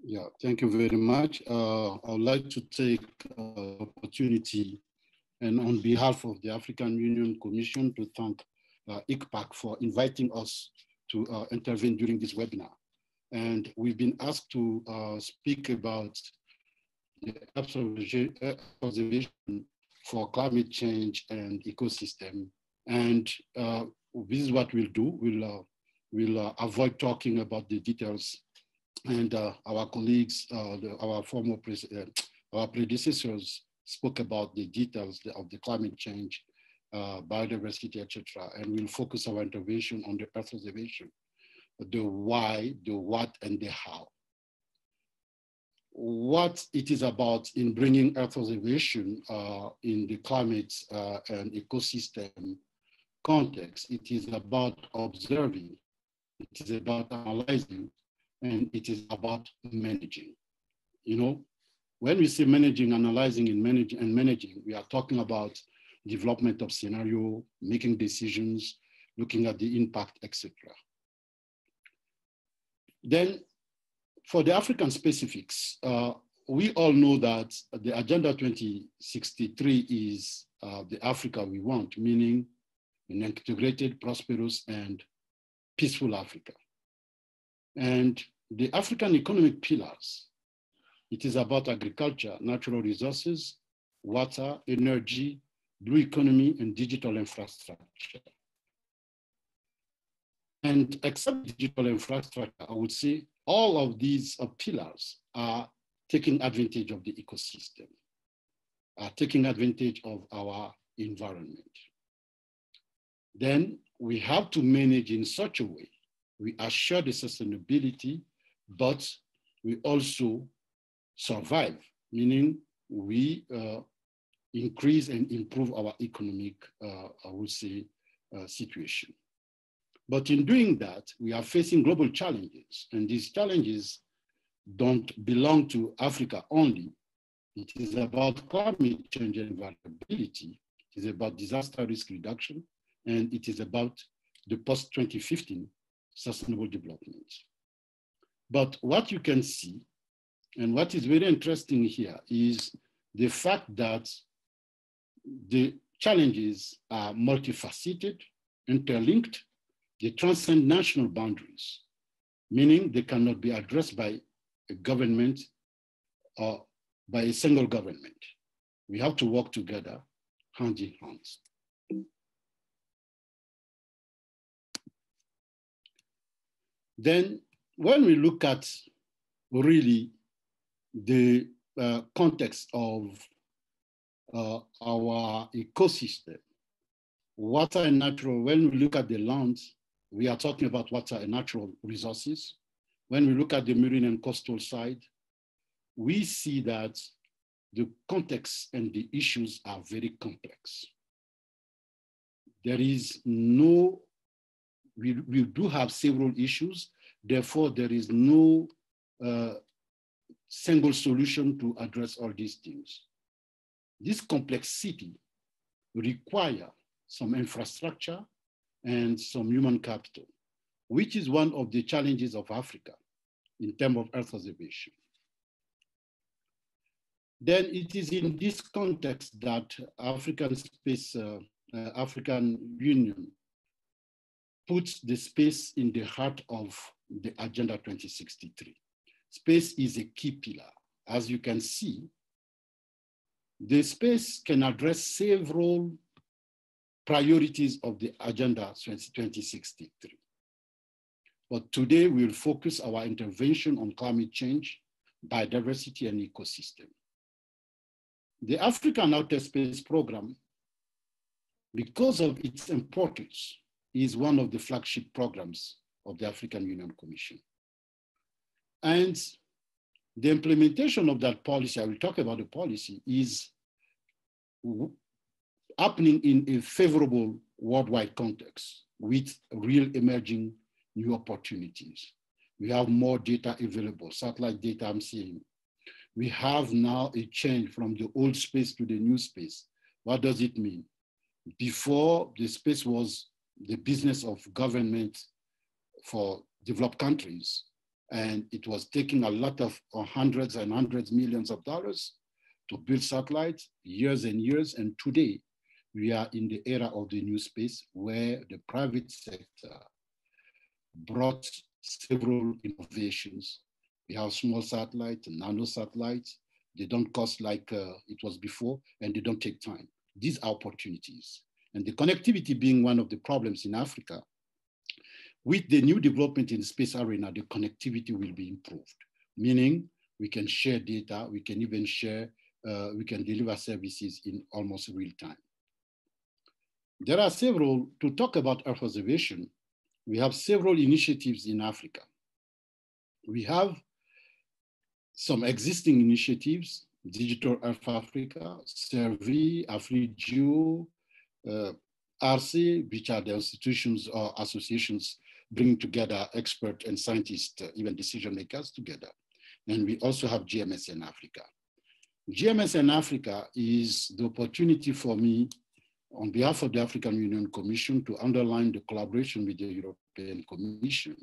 Yeah, thank you very much. I would like to take opportunity and on behalf of the African Union Commission to thank ICPAC for inviting us to intervene during this webinar. And we've been asked to speak about the observation for climate change and ecosystem. And this is what we'll do. We'll avoid talking about the details, and our colleagues, our predecessors spoke about the details of the climate change, biodiversity, etc. And we'll focus our intervention on the Earth observation, the why, the what, and the how. What it is about in bringing Earth observation in the climate and ecosystem context, it is about observing, it is about analyzing, and it is about managing. You know, when we say managing, analyzing, and managing, we are talking about development of scenario, making decisions, looking at the impact, etc. Then, for the African specifics, we all know that the Agenda 2063 is the Africa we want, meaning an integrated, prosperous, and peaceful Africa. And the African economic pillars, it is about agriculture, natural resources, water, energy, blue economy, and digital infrastructure. And except digital infrastructure, I would say all of these pillars are taking advantage of the ecosystem, are taking advantage of our environment. Then we have to manage in such a way we assure the sustainability, but we also survive, meaning we increase and improve our economic, I would say, situation. But in doing that, we are facing global challenges, and these challenges don't belong to Africa only. It is about climate change and vulnerability. It is about disaster risk reduction, and it is about the post-2015 sustainable development. But what you can see, and what is very interesting here, is the fact that the challenges are multifaceted, interlinked, they transcend national boundaries, meaning they cannot be addressed by a government or by a single government. We have to work together, hand in hand. Then when we look at really the context of our ecosystem, water and natural, when we look at the land, we are talking about water and natural resources. When we look at the marine and coastal side, we see that the context and the issues are very complex. There is no, we do have several issues, therefore there is no single solution to address all these things. This complexity requires some infrastructure and some human capital, which is one of the challenges of Africa in terms of Earth observation. Then it is in this context that African Union puts the space in the heart of the Agenda 2063. Space is a key pillar. As you can see, the space can address several priorities of the Agenda 2063. But today we'll focus our intervention on climate change, biodiversity, and ecosystem. The African Outer Space Program, because of its importance, is one of the flagship programs of the African Union Commission. And the implementation of that policy, I will talk about the policy, is happening in a favorable worldwide context with real emerging new opportunities. We have more data available, satellite data I'm seeing. We have now a change from the old space to the new space. What does it mean? Before, the space was the business of government for developed countries. And it was taking a lot of hundreds and hundreds millions of dollars to build satellites, years and years. And today, we are in the era of the new space where the private sector brought several innovations. We have small satellites, nano satellites. They don't cost like it was before, and they don't take time. These are opportunities. And the connectivity being one of the problems in Africa, with the new development in the space arena, the connectivity will be improved, meaning we can share data, we can even share, we can deliver services in almost real time. There are several, to talk about Earth observation, we have several initiatives in Africa. We have some existing initiatives, Digital Earth Africa, Survey, AfriGeo, RC, which are the institutions or associations bringing together experts and scientists, even decision makers together. And we also have GMES in Africa. GMES in Africa is the opportunity for me on behalf of the African Union Commission to underline the collaboration with the European Commission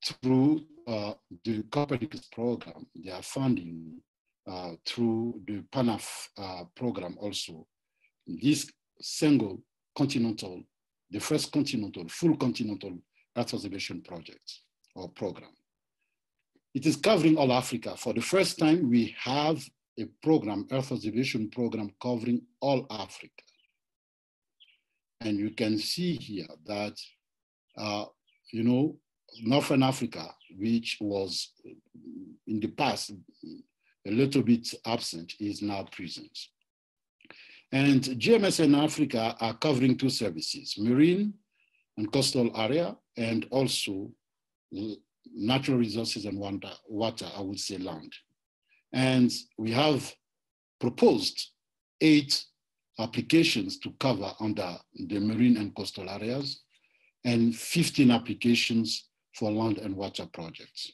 through the Copernicus program. They are funding through the PANAF program also. This single continental, the first continental, full continental Earth observation project or program. It is covering all Africa. For the first time, we have a program, Earth observation program covering all Africa. And you can see here that, you know, Northern Africa, which was in the past a little bit absent, is now present. And GMES in Africa are covering two services, marine and coastal area, and also natural resources and water, I would say land. And we have proposed 8 applications to cover under the marine and coastal areas, and 15 applications for land and water projects.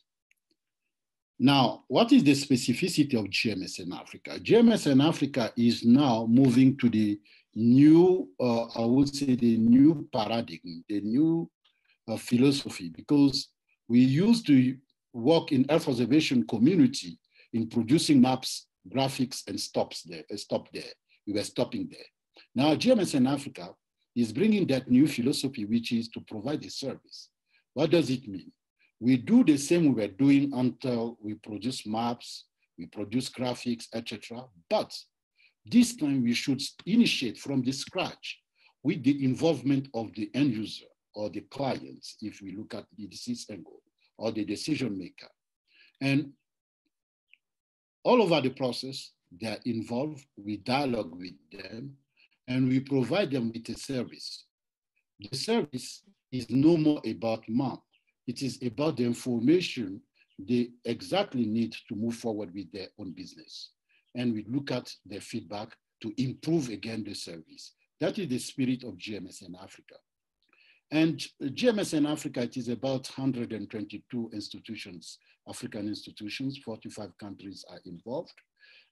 Now, what is the specificity of GMES in Africa? GMES in Africa is now moving to the new, I would say the new paradigm, the new philosophy, because we used to work in Earth observation community in producing maps, graphics, and stop there. We were stopping there. Now, GMES in Africa is bringing that new philosophy, which is to provide a service. What does it mean? We do the same we were doing until we produce maps, we produce graphics, etc. But this time we should initiate from the scratch with the involvement of the end user or the clients, if we look at the disease angle, or the decision maker. And all over the process, they're involved, we dialogue with them, and we provide them with a service. The service is no more about map. It is about the information they exactly need to move forward with their own business. And we look at their feedback to improve again the service. That is the spirit of GMES in Africa. And GMES in Africa, it is about 122 institutions, African institutions, 45 countries are involved.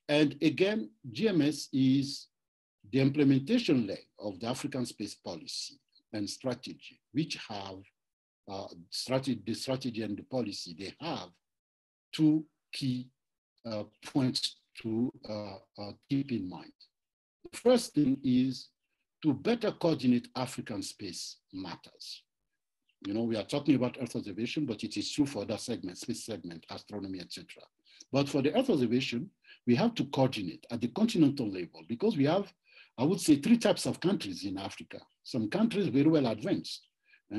And again, GMES is the implementation leg of the African space policy and strategy, which have the strategy and the policy, they have 2 key points to keep in mind. The first thing is to better coordinate African space matters. You know, we are talking about Earth observation, but it is true for other segments, space segment, astronomy, etc. But for the Earth observation, we have to coordinate at the continental level because we have, I would say, 3 types of countries in Africa. Some countries very well advanced,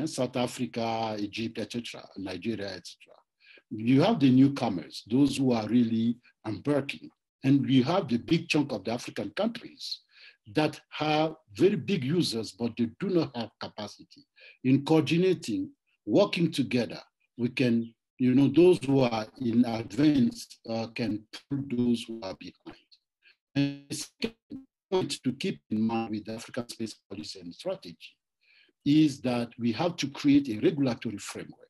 South Africa, Egypt, etc., Nigeria, etc. You have the newcomers, those who are really embarking. And you have the big chunk of the African countries that have very big users, but they do not have capacity. In coordinating, working together, we can, you know, those who are in advance can pull those who are behind. And the second point to keep in mind with the African space policy and strategy is that we have to create a regulatory framework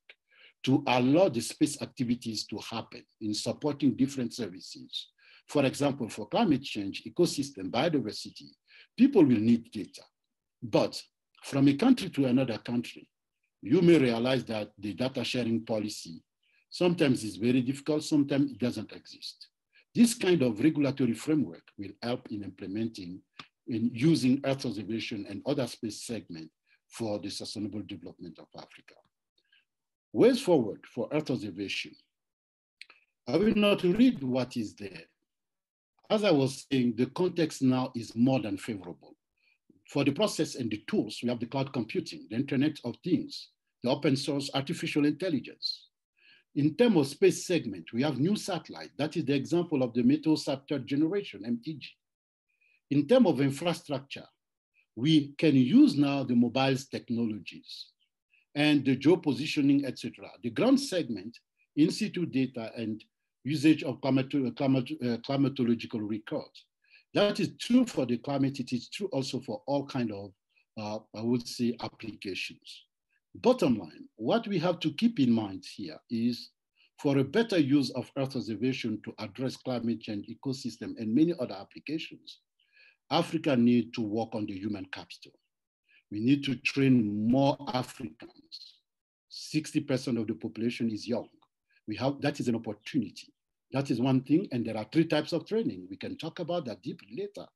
to allow the space activities to happen in supporting different services. For example, for climate change, ecosystem, biodiversity, people will need data. But from a country to another country, you may realize that the data sharing policy Sometimes it's very difficult, sometimes it doesn't exist. This kind of regulatory framework will help in implementing in using Earth observation and other space segments for the sustainable development of Africa. Ways forward for Earth observation. I will not read what is there. As I was saying, the context now is more than favorable. For the process and the tools, we have the cloud computing, the Internet of Things, the open source artificial intelligence. In terms of space segment, we have new satellite. That is the example of the Meteosat third generation, MTG. In terms of infrastructure, we can use now the mobiles technologies and the geopositioning, etc. The ground segment, in situ data and usage of climatological records. That is true for the climate. It is true also for all kinds of, I would say, applications. Bottom line, what we have to keep in mind here is for a better use of Earth observation to address climate change, ecosystem, and many other applications, Africa needs to work on the human capital. We need to train more Africans. 60% of the population is young. That is an opportunity. That is one thing, and there are 3 types of training. We can talk about that deeply later.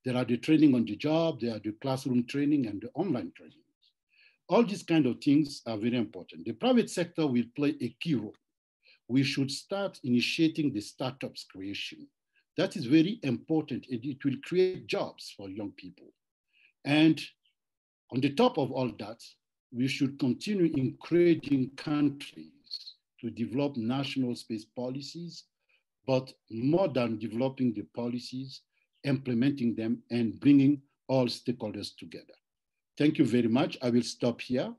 There are the training on the job, there are the classroom training, and the online training. All these kind of things are very important. The private sector will play a key role. We should start initiating the startups creation. That is very important. It will create jobs for young people. And on the top of all that, we should continue encouraging countries to develop national space policies, but more than developing the policies, implementing them and bringing all stakeholders together. Thank you very much. I will stop here.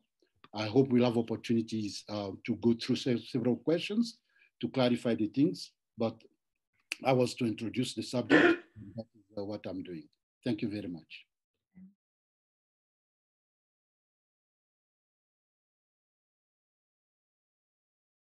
I hope we'll have opportunities to go through several questions to clarify the things, but I was to introduce the subject. That is what I'm doing. Thank you very much.